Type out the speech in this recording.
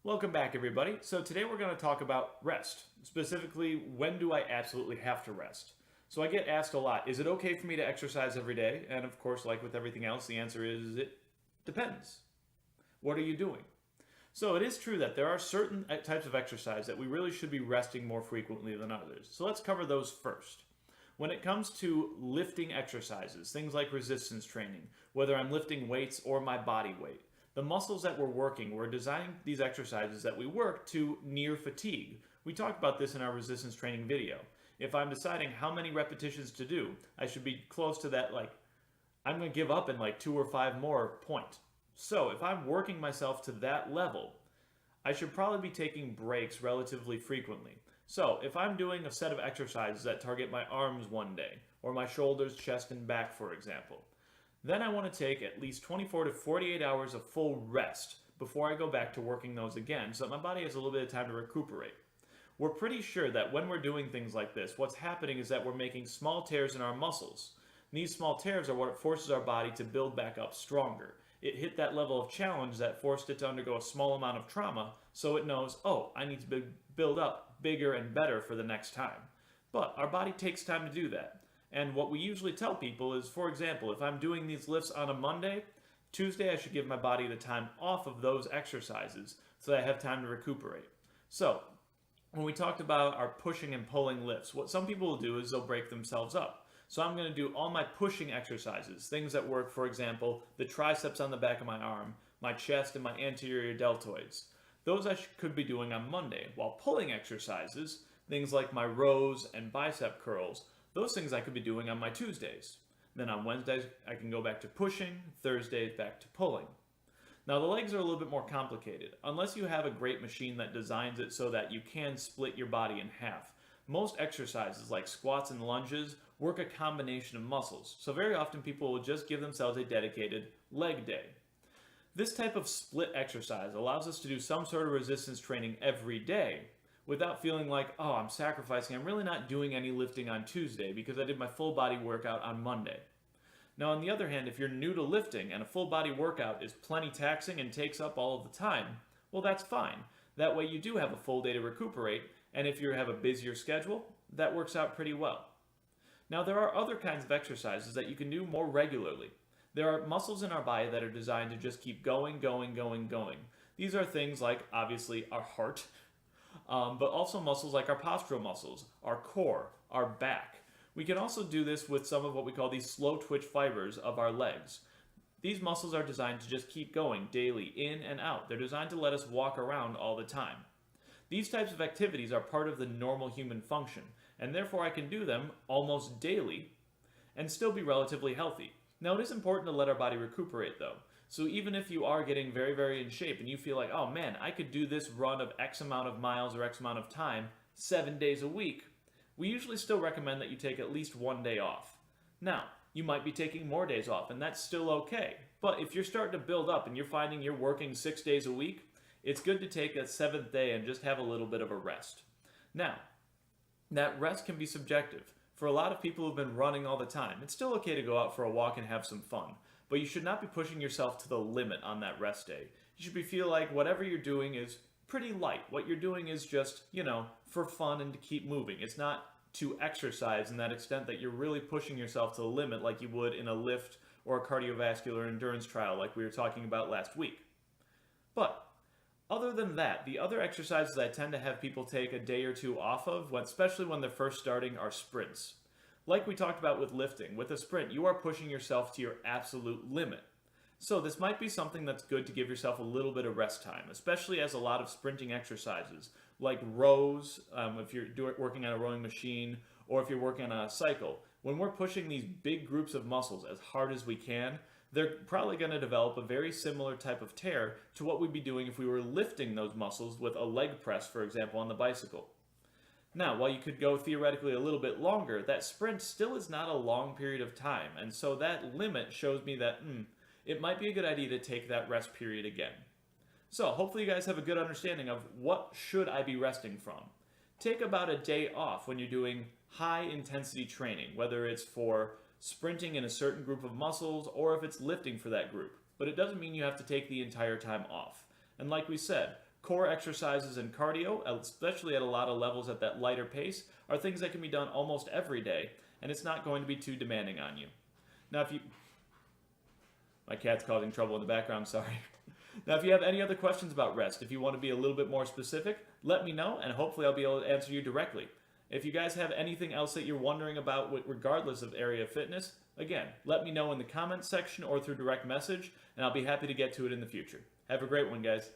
Welcome back, everybody. So, today we're going to talk about rest. Specifically, when do I absolutely have to rest? So, I get asked a lot, is it okay for me to exercise every day? And of course, like with everything else, the answer is it depends. What are you doing? So, it is true that there are certain types of exercise that we really should be resting more frequently than others. So, let's cover those first. When it comes to lifting exercises, things like resistance training, whether I'm lifting weights or my body weight, the muscles that we're working, we're designing these exercises that we work to near fatigue. We talked about this in our resistance training video. If I'm deciding how many repetitions to do, I should be close to that, like, I'm going to give up in like 2 or 5 more point. So if I'm working myself to that level, I should probably be taking breaks relatively frequently. So if I'm doing a set of exercises that target my arms one day, or my shoulders, chest, and back, for example, then I want to take at least 24 to 48 hours of full rest before I go back to working those again so that my body has a little bit of time to recuperate. We're pretty sure that when we're doing things like this, what's happening is that we're making small tears in our muscles. And these small tears are what forces our body to build back up stronger. It hit that level of challenge that forced it to undergo a small amount of trauma, so it knows, oh, I need to build up bigger and better for the next time. But our body takes time to do that. And what we usually tell people is, for example, if I'm doing these lifts on a Monday, Tuesday I should give my body the time off of those exercises so that I have time to recuperate. So, when we talked about our pushing and pulling lifts, what some people will do is they'll break themselves up. So I'm going to do all my pushing exercises, things that work, for example, the triceps on the back of my arm, my chest, and my anterior deltoids. Those I could be doing on Monday, while pulling exercises, things like my rows and bicep curls, those things I could be doing on my Tuesdays. Then on Wednesdays, I can go back to pushing, Thursdays back to pulling. Now the legs are a little bit more complicated. Unless you have a great machine that designs it so that you can split your body in half, most exercises like squats and lunges work a combination of muscles. So very often people will just give themselves a dedicated leg day. This type of split exercise allows us to do some sort of resistance training every day without feeling like, oh, I'm sacrificing. I'm really not doing any lifting on Tuesday because I did my full body workout on Monday. Now, on the other hand, if you're new to lifting and a full body workout is plenty taxing and takes up all of the time, well, that's fine. That way you do have a full day to recuperate, and if you have a busier schedule, that works out pretty well. Now, there are other kinds of exercises that you can do more regularly. There are muscles in our body that are designed to just keep going, going, going, going. These are things like, obviously, our heart, but also muscles like our postural muscles, our core, our back. We can also do this with some of what we call these slow twitch fibers of our legs. These muscles are designed to just keep going daily, in and out. They're designed to let us walk around all the time. These types of activities are part of the normal human function, and therefore I can do them almost daily and still be relatively healthy. Now, it is important to let our body recuperate, though. So even if you are getting very, very in shape and you feel like, oh man, I could do this run of X amount of miles or X amount of time 7 days a week, we usually still recommend that you take at least one day off. Now, you might be taking more days off, and that's still okay. But if you're starting to build up and you're finding you're working 6 days a week, it's good to take a 7th day and just have a little bit of a rest. Now, that rest can be subjective. For a lot of people who've been running all the time, it's still okay to go out for a walk and have some fun. But you should not be pushing yourself to the limit on that rest day. You should feel like whatever you're doing is pretty light. What you're doing is just, for fun and to keep moving. It's not to exercise in that extent that you're really pushing yourself to the limit like you would in a lift or a cardiovascular endurance trial like we were talking about last week. But other than that, the other exercises I tend to have people take a day or two off of, especially when they're first starting, are sprints. Like we talked about with lifting, with a sprint, you are pushing yourself to your absolute limit. So this might be something that's good to give yourself a little bit of rest time, especially as a lot of sprinting exercises, like rows, if you're working on a rowing machine, or if you're working on a cycle. When we're pushing these big groups of muscles as hard as we can, they're probably going to develop a very similar type of tear to what we'd be doing if we were lifting those muscles with a leg press, for example, on the bicycle. Now, while you could go theoretically a little bit longer, that sprint still is not a long period of time, and so that limit shows me that it might be a good idea to take that rest period again. So, hopefully you guys have a good understanding of what should I be resting from. Take about a day off when you're doing high intensity training, whether it's for sprinting in a certain group of muscles or if it's lifting for that group. But it doesn't mean you have to take the entire time off. And like we said, Core exercises and cardio, especially at a lot of levels at that lighter pace, are things that can be done almost every day, and it's not going to be too demanding on you. Now, if you... My cat's causing trouble in the background, sorry. Now, if you have any other questions about rest, if you want to be a little bit more specific, let me know, and hopefully I'll be able to answer you directly. If you guys have anything else that you're wondering about, regardless of area of fitness, again, let me know in the comments section or through direct message, and I'll be happy to get to it in the future. Have a great one, guys.